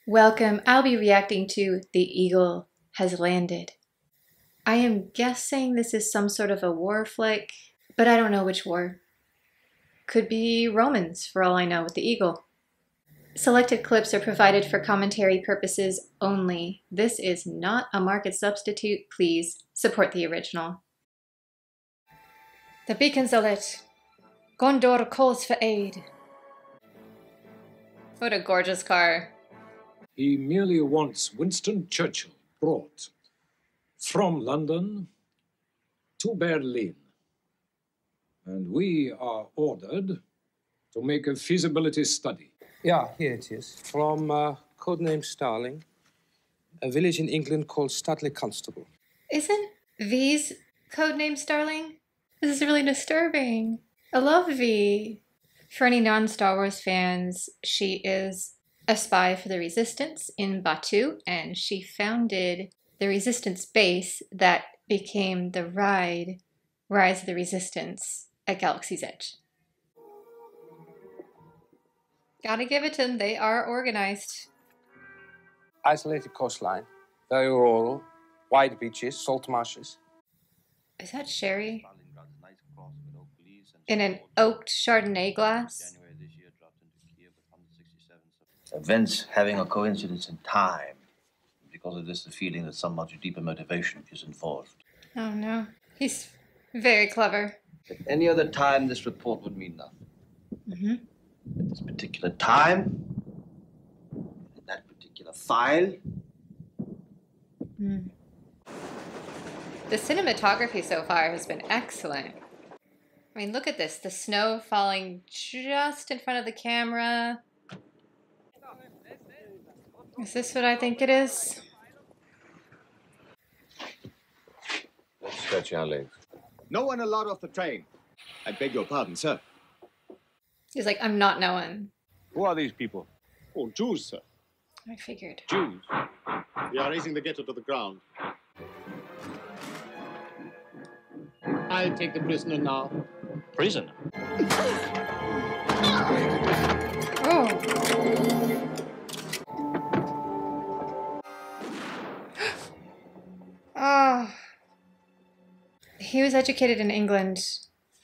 Welcome. I'll be reacting to The Eagle Has Landed. I am guessing this is some sort of a war flick, but I don't know which war. Could be Romans, for all I know, with the eagle. Selected clips are provided for commentary purposes only. This is not a market substitute. Please support the original. The beacons are lit. Gondor calls for aid. What a gorgeous car. He merely wants Winston Churchill brought from London to Berlin. And we are ordered to make a feasibility study. Yeah, here it is. From codename Starling, a village in England called Studley Constable. Isn't V's codename Starling? This is really disturbing. I love V. For any non-Star Wars fans, she is a spy for the Resistance in Batuu, and she founded the Resistance base that became the Rise of the Resistance at Galaxy's Edge. Gotta give it to them, they are organized. Isolated coastline, very rural, wide beaches, salt marshes. Is that sherry? In an oaked Chardonnay glass? Events having a coincidence in time. Because of this, the feeling that some much deeper motivation is involved. Oh no, he's very clever. At any other time, this report would mean nothing. Mm-hmm. At this particular time, in that particular file. Mm. The cinematography so far has been excellent. I mean, look at this. The snow falling just in front of the camera. Is this what I think it is? Let's stretch our legs. No one allowed off the train. I beg your pardon, sir. He's like, I'm not knowing. Who are these people? Oh, Jews, sir. I figured. Jews. We are raising the ghetto to the ground. I'll take the prisoner now. Prisoner? Oh. Oh. He was educated in England,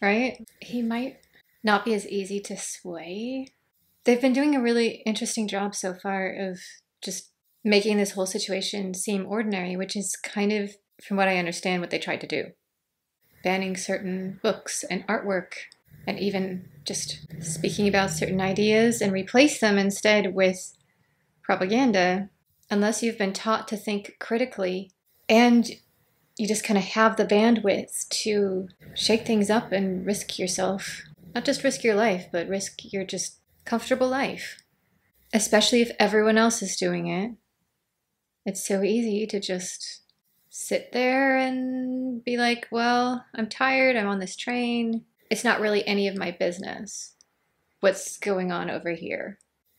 right? He might not be as easy to sway. They've been doing a really interesting job so far of just making this whole situation seem ordinary, which is kind of, from what I understand, what they tried to do. Banning certain books and artwork, and even just speaking about certain ideas and replace them instead with propaganda, unless you've been taught to think critically and you just kind of have the bandwidth to shake things up and risk yourself. Not just risk your life, but risk your just comfortable life. Especially if everyone else is doing it. It's so easy to just sit there and be like, well, I'm tired, I'm on this train. It's not really any of my business what's going on over here.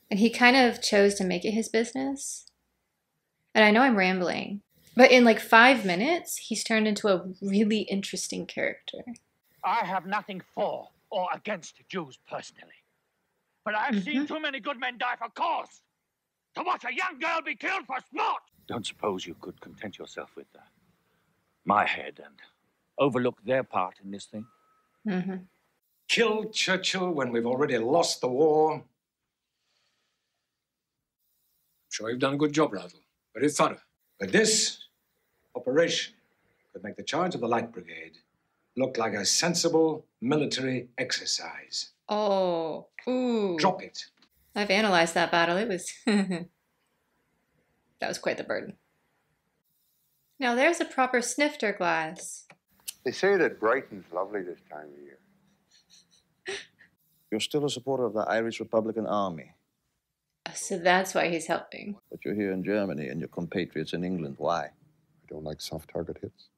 And he kind of chose to make it his business. And I know I'm rambling, but in like 5 minutes, he's turned into a really interesting character. I have nothing for or against Jews personally. But I've seen too many good men die for cause. To watch a young girl be killed for sport. Don't suppose you could content yourself with my head and overlook their part in this thing? Mm-hmm. Kill Churchill when we've already lost the war. I'm sure you've done a good job, Razzle. Very thorough. But this operation could make the charge of the Light Brigade look like a sensible military exercise. Oh, ooh. Drop it. I've analyzed that battle. It was... that was quite the burden. Now there's a proper snifter glass. They say that Brighton's lovely this time of year. You're still a supporter of the Irish Republican Army. So that's why he's helping. But you're here in Germany and your compatriots in England. Why? I don't like soft target hits.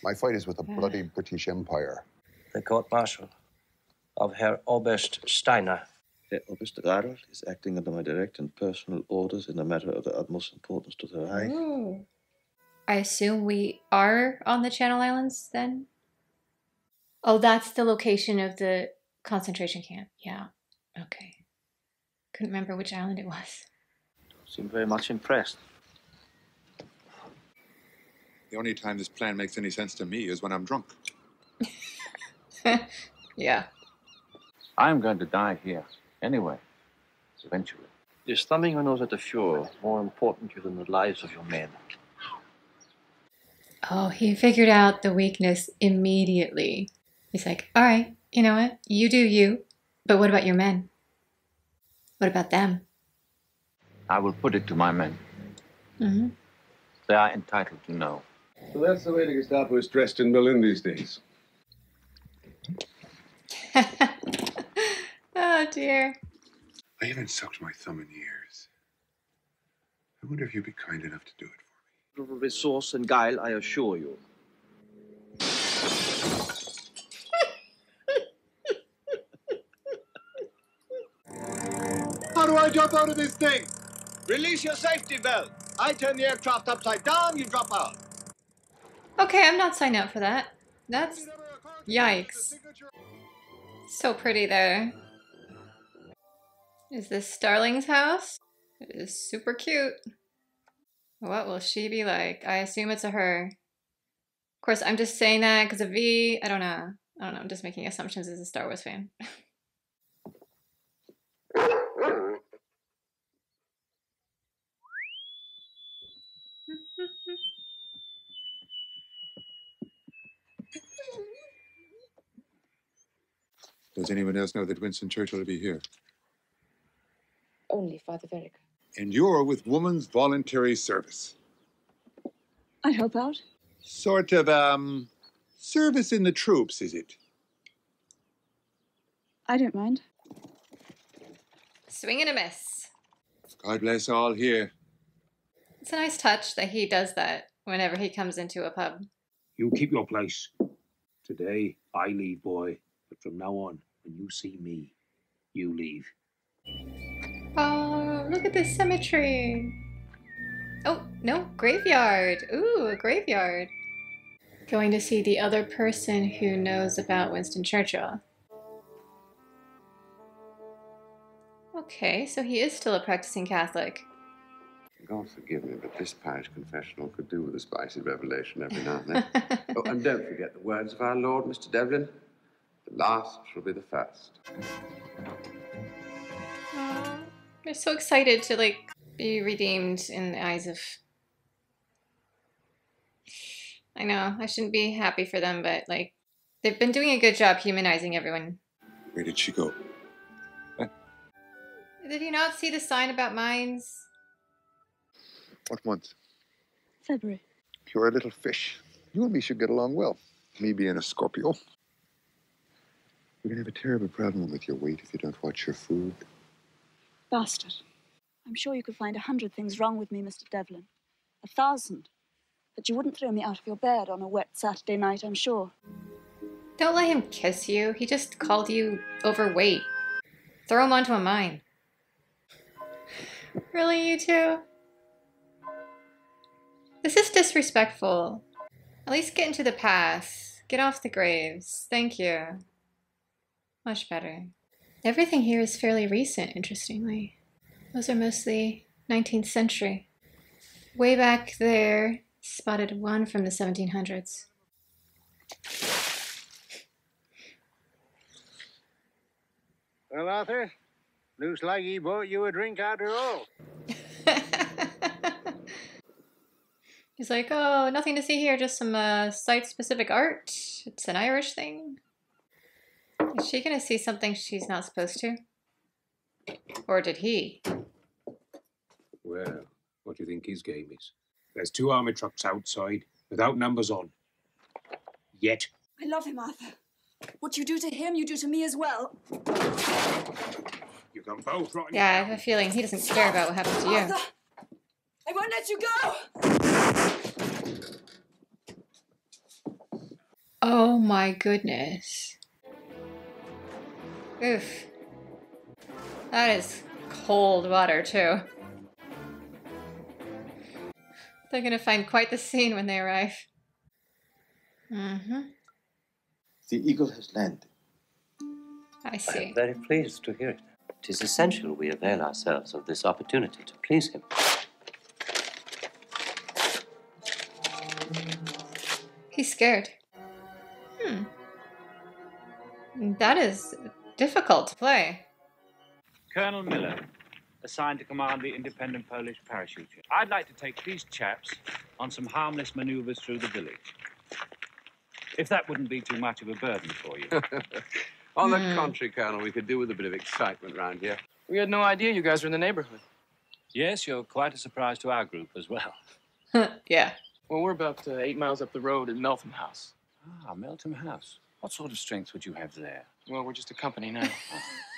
My fight is with the bloody British Empire. The court-martial of Herr Oberst Steiner. Herr Oberst Radl is acting under my direct and personal orders in a matter of the utmost importance to the Reich. Ooh. I assume we are on the Channel Islands then? Oh, that's the location of the concentration camp. Yeah. Okay. Couldn't remember which island it was. seem very much impressed. The only time this plan makes any sense to me is when I'm drunk. Yeah. I'm going to die here. Anyway. Eventually. Is thumbing your nose at the Fuhrer more important to you than the lives of your men? Oh, he figured out the weakness immediately. He's like, all right, you know what? You do you. But what about your men? What about them? I will put it to my men. Mm-hmm. They are entitled to know. So that's the way the Gestapo is dressed in Berlin these days. Oh, dear. I haven't sucked my thumb in years. I wonder if you'd be kind enough to do it for me. Resource and guile, I assure you. How do I jump out of this thing? Release your safety belt. I turn the aircraft upside down, you drop out. Okay, I'm not signing up for that. That's... Yikes. So pretty there. Is this Starling's house? It is super cute. What will she be like? I assume it's a her. Of course, I'm just saying that because of V. I don't know. I'm just making assumptions as a Star Wars fan. Does anyone else know that Winston Churchill will be here? Only Father Verick. And you're with Woman's Voluntary Service. I'd help out. Sort of, service in the troops, is it? I don't mind. Swing and a miss. God bless all here. It's a nice touch that he does that whenever he comes into a pub. You keep your place. Today, I leave, boy. But from now on, when you see me, you leave. Oh, look at this cemetery. Oh, no, graveyard. Ooh, a graveyard. Going to see the other person who knows about Winston Churchill. Okay, so he is still a practicing Catholic. God forgive me, but this parish confessional could do with a spicy revelation every now and then. Oh, and don't forget the words of our Lord, Mr. Devlin. The last shall be the first. They're so excited to, like, be redeemed in the eyes of... I know, I shouldn't be happy for them, but, like, they've been doing a good job humanizing everyone. Where did she go? Did you not see the sign about mines? What month? February. You're a little fish. You and me should get along well. Me being a Scorpio. You're gonna have a terrible problem with your weight if you don't watch your food. Bastard. I'm sure you could find 100 things wrong with me, Mr. Devlin. 1,000. But you wouldn't throw me out of your bed on a wet Saturday night, I'm sure. Don't let him kiss you. He just called you overweight. Throw him onto a mine. Really, you two? This is disrespectful. At least get into the past. Get off the graves. Thank you. Much better. Everything here is fairly recent, interestingly. Those are mostly 19th century. Way back there, spotted one from the 1700s. Well, Arthur, looks like he bought you a drink after all. He's like, oh, nothing to see here, just some site-specific art. It's an Irish thing. Is she gonna see something she's not supposed to? Or did he? Well, what do you think his game is? There's 2 army trucks outside, without numbers on. Yet. I love him, Arthur. What you do to him, you do to me as well. You can both rot. Yeah, I have a feeling he doesn't care about what happened to you. Arthur, I won't let you go! Oh my goodness. Oof. That is cold water, too. They're gonna find quite the scene when they arrive. Mm-hmm. The eagle has landed. I see. I'm very pleased to hear it. It is essential we avail ourselves of this opportunity to please him. He's scared. That is difficult to play. Colonel Miller, assigned to command the independent Polish parachute. I'd like to take these chaps on some harmless maneuvers through the village. If that wouldn't be too much of a burden for you. On the contrary, Colonel, we could do with a bit of excitement round here. We had no idea you guys were in the neighborhood. Yes, you're quite a surprise to our group as well. Yeah. Well, we're about 8 miles up the road at Meltham House. Ah, Meltham House. What sort of strength would you have there? Well, we're just a company now.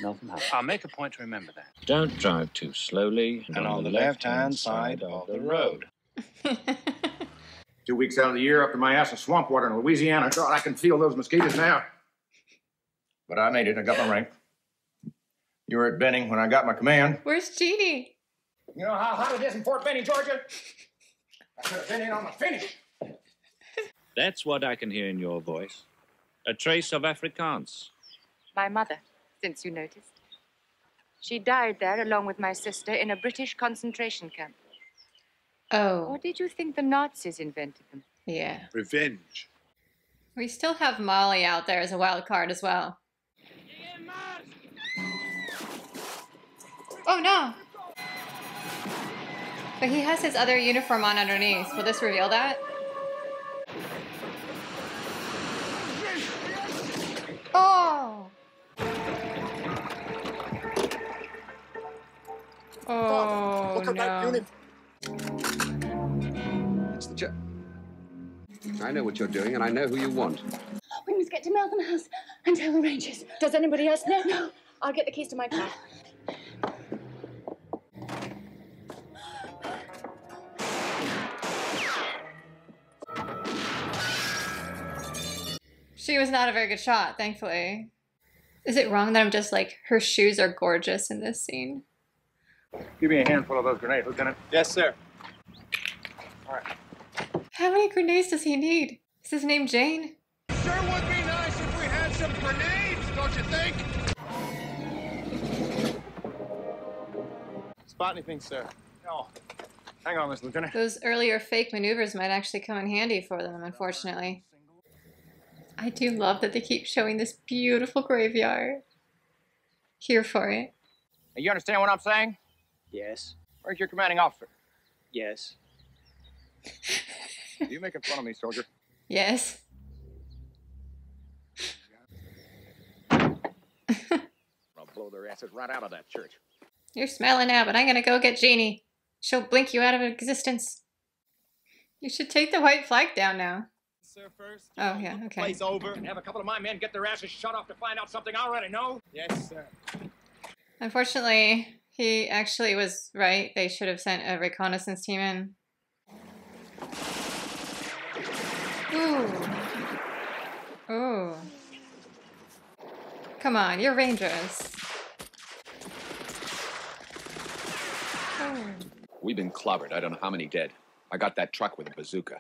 Meltham House. I'll make a point to remember that. Don't drive too slowly. And on the left-hand side of the road. 2 weeks out of the year, up to my ass in swamp water in Louisiana. God, I can feel those mosquitoes now. But I made it. I got my rank. You were at Benning when I got my command. Where's Jeannie? You know how hot it is in Fort Benning, Georgia? I could have been in on the finish. That's what I can hear in your voice. A trace of Afrikaans. My mother, since you noticed. She died there along with my sister in a British concentration camp. Oh. Or did you think the Nazis invented them? Yeah. Revenge. We still have Molly out there as a wild card as well. Oh no! But he has his other uniform on underneath. Will this reveal that? Oh! Oh, Look at that no. uniform. It's the jet. I know what you're doing, and I know who you want. We must get to Meltham House and tell the Rangers. Does anybody else know? No. I'll get the keys to my car. She was not a very good shot, thankfully. Is it wrong that I'm just like, her shoes are gorgeous in this scene? Give me a handful of those grenades, Lieutenant. Yes, sir. All right. How many grenades does he need? Is his name Jane? Sure would be nice if we had some grenades, don't you think? Spot anything, sir? No. Hang on, Miss Lieutenant. Those earlier fake maneuvers might actually come in handy for them, unfortunately. I do love that they keep showing this beautiful graveyard. Here for it. You understand what I'm saying? Yes. Where's your commanding officer? Yes. You making fun of me, soldier? Yes. I'll blow their asses right out of that church. You're smelling out, but I'm gonna go get Jeannie. She'll blink you out of existence. You should take the white flag down now. Sir, first. Oh, yeah, okay. Place over and have a couple of my men get their asses shut off to find out something I already know. Yes, sir. Unfortunately, he actually was right. They should have sent a reconnaissance team in. Ooh. Ooh. Come on, you're Rangers. Oh. We've been clobbered. I don't know how many dead. I got that truck with a bazooka.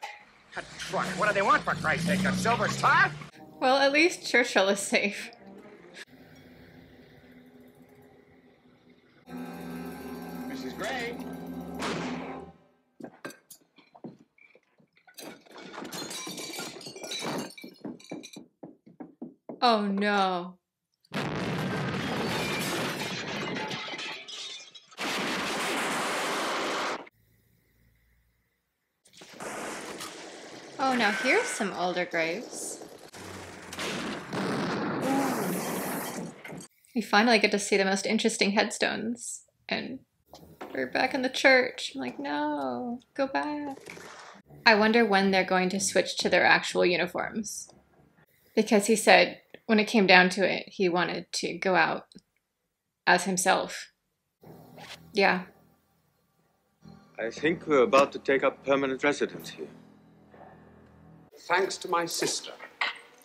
A truck? What do they want, for Christ's sake? A silver star? Well, at least Churchill is safe. Mrs. Gray? Oh no. Oh, now here's some older graves. We finally get to see the most interesting headstones. And we're back in the church. I'm like, no, go back. I wonder when they're going to switch to their actual uniforms. Because he said when it came down to it, he wanted to go out as himself. Yeah. I think we're about to take up permanent residence here. Thanks to my sister,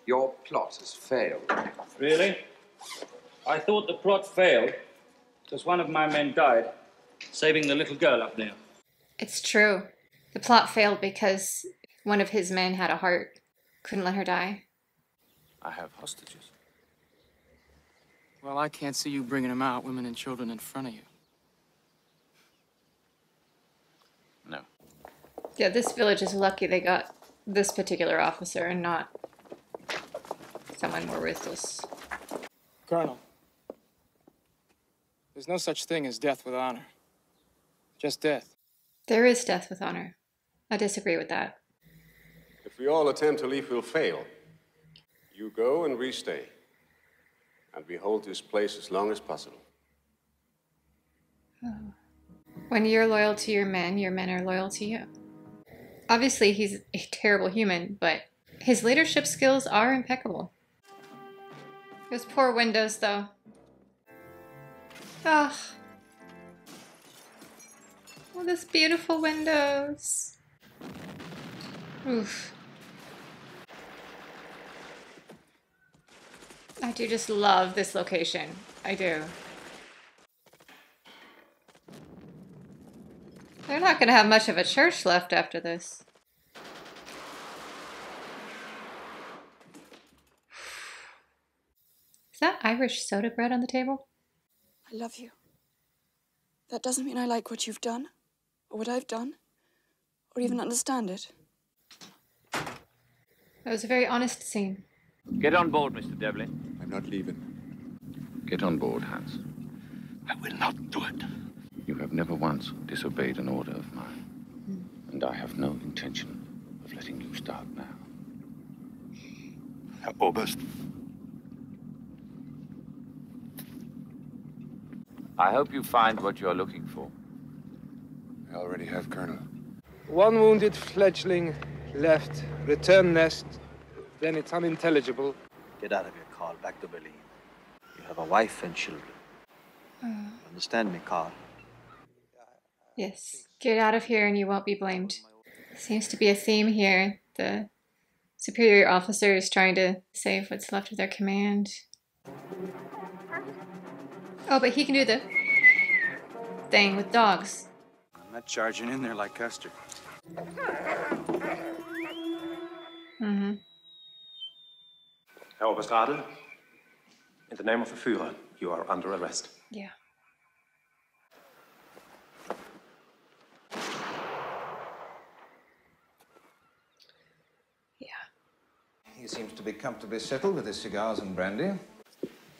your plot has failed. Really? I thought the plot failed because one of my men died, saving the little girl up there. It's true. The plot failed because one of his men had a heart. Couldn't let her die. I have hostages. Well, I can't see you bringing them out, women and children in front of you. No. Yeah, this village is lucky they got this particular officer and not someone more ruthless. Colonel, there's no such thing as death with honor. Just death. There is death with honor. I disagree with that. If we all attempt to leave, we'll fail. You go and we stay. And we hold this place as long as possible. When you're loyal to your men are loyal to you. Obviously, he's a terrible human, but his leadership skills are impeccable. Those poor windows, though. Oh. Oh, those beautiful windows. Oof. I do just love this location. I do. They're not going to have much of a church left after this. Is that Irish soda bread on the table? I love you. That doesn't mean I like what you've done, or what I've done, or even understand it. That was a very honest scene. Get on board, Mr. Devlin. I'm not leaving. Get on board, Hans. I will not do it. You have never once disobeyed an order of mine. And I have no intention of letting you start now. Herr Oberst. I hope you find what you're looking for. I already have, Colonel. One wounded fledgling left. Return nest. Then it's unintelligible. Get out of here, Carl. Back to Berlin. You have a wife and children. Understand me, Carl? Yes. Get out of here and you won't be blamed. Seems to be a theme here. The superior officer is trying to save what's left of their command. Oh, but he can do the thing with dogs. I'm not charging in there like Custer. Mm-hmm. Herr Oberst Radl, in the name of the Führer, you are under arrest. Yeah. He seems to be comfortably settled with his cigars and brandy.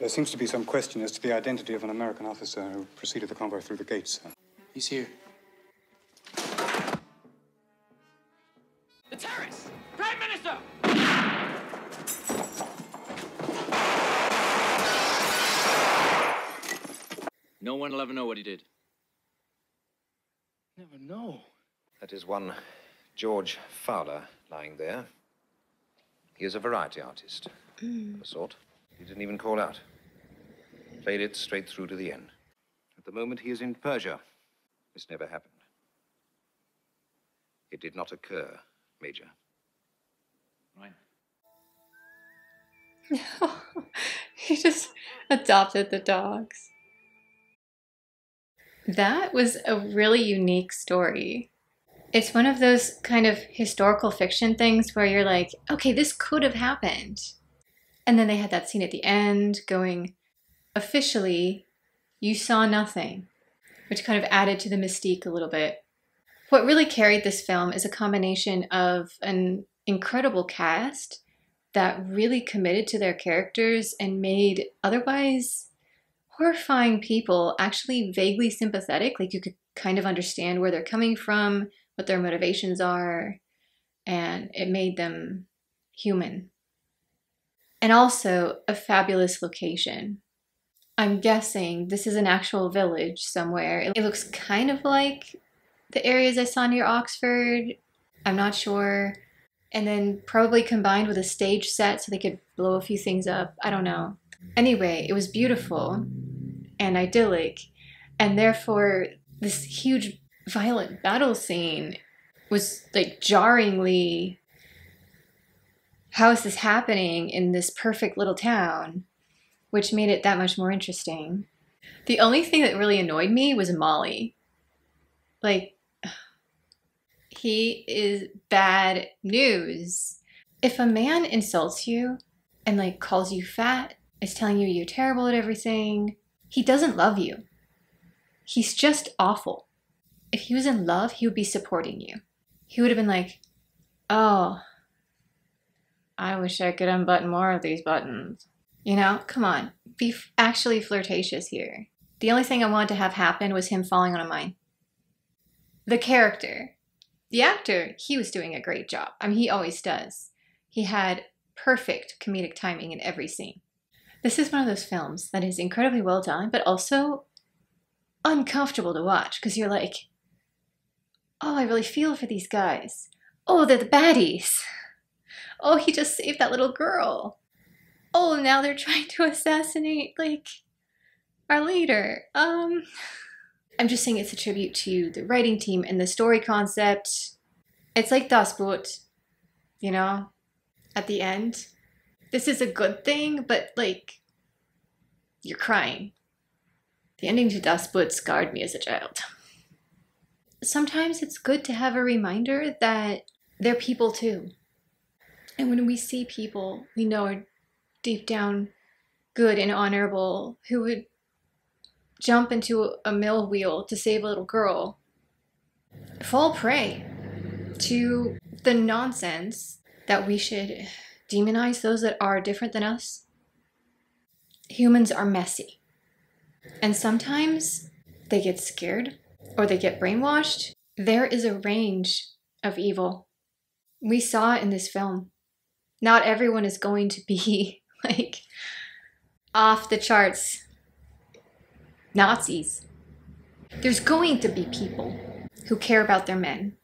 There seems to be some question as to the identity of an American officer who preceded the convoy through the gates, sir. He's here. The terrorists! Prime Minister! No one will ever know what he did. Never know. That is one George Fowler lying there. He is a variety artist of a sort. He didn't even call out. Played it straight through to the end. At the moment, he is in Persia. This never happened. It did not occur, Major. Right. He just adopted the dogs. That was a really unique story. It's one of those kind of historical fiction things where you're like, okay, this could have happened. And then they had that scene at the end going, officially, you saw nothing, which kind of added to the mystique a little bit. What really carried this film is a combination of an incredible cast that really committed to their characters and made otherwise horrifying people actually vaguely sympathetic. Like you could kind of understand where they're coming from, what their motivations are, and it made them human. And also a fabulous location. I'm guessing this is an actual village somewhere. It looks kind of like the areas I saw near Oxford. I'm not sure. And then probably combined with a stage set so they could blow a few things up. I don't know. Anyway, it was beautiful and idyllic. And therefore, this huge violent battle scene was like jarringly, how is this happening in this perfect little town? Which made it that much more interesting. The only thing that really annoyed me was Molly. Like, he is bad news. If a man insults you and like calls you fat is telling you you're terrible at everything. He doesn't love you. He's just awful. If he was in love, he would be supporting you. He would have been like, oh, I wish I could unbutton more of these buttons. You know, come on, be actually flirtatious here. The only thing I wanted to have happen was him falling on a mine. The character, the actor, he was doing a great job. I mean, he always does. He had perfect comedic timing in every scene. This is one of those films that is incredibly well done, but also uncomfortable to watch because you're like, oh, I really feel for these guys. Oh, they're the baddies. Oh, he just saved that little girl. Oh, now they're trying to assassinate, like, our leader. I'm just saying it's a tribute to the writing team and the story concept. It's like Das Boot, you know, at the end. This is a good thing, but, like, you're crying. The ending to Das Boot scarred me as a child. Sometimes it's good to have a reminder that they're people too. And when we see people we know are deep down good and honorable, who would jump into a mill wheel to save a little girl, fall prey to the nonsense that we should demonize those that are different than us. Humans are messy. And sometimes they get scared or they get brainwashed. There is a range of evil. We saw it in this film. Not everyone is going to be like off the charts Nazis. There's going to be people who care about their men,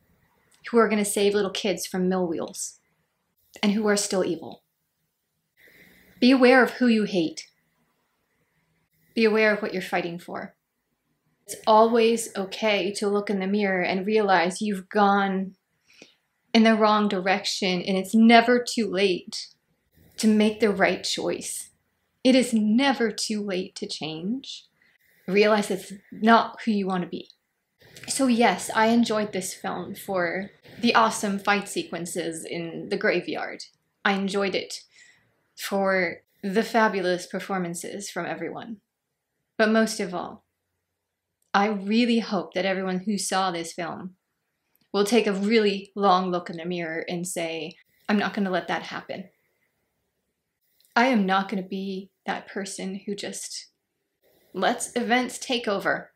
who are going to save little kids from mill wheels, and who are still evil. Be aware of who you hate. Be aware of what you're fighting for. It's always okay to look in the mirror and realize you've gone in the wrong direction, and it's never too late to make the right choice. It is never too late to change. Realize it's not who you want to be. So yes, I enjoyed this film for the awesome fight sequences in the graveyard. I enjoyed it for the fabulous performances from everyone. But most of all, I really hope that everyone who saw this film will take a really long look in the mirror and say, I'm not going to let that happen. I am not going to be that person who just lets events take over.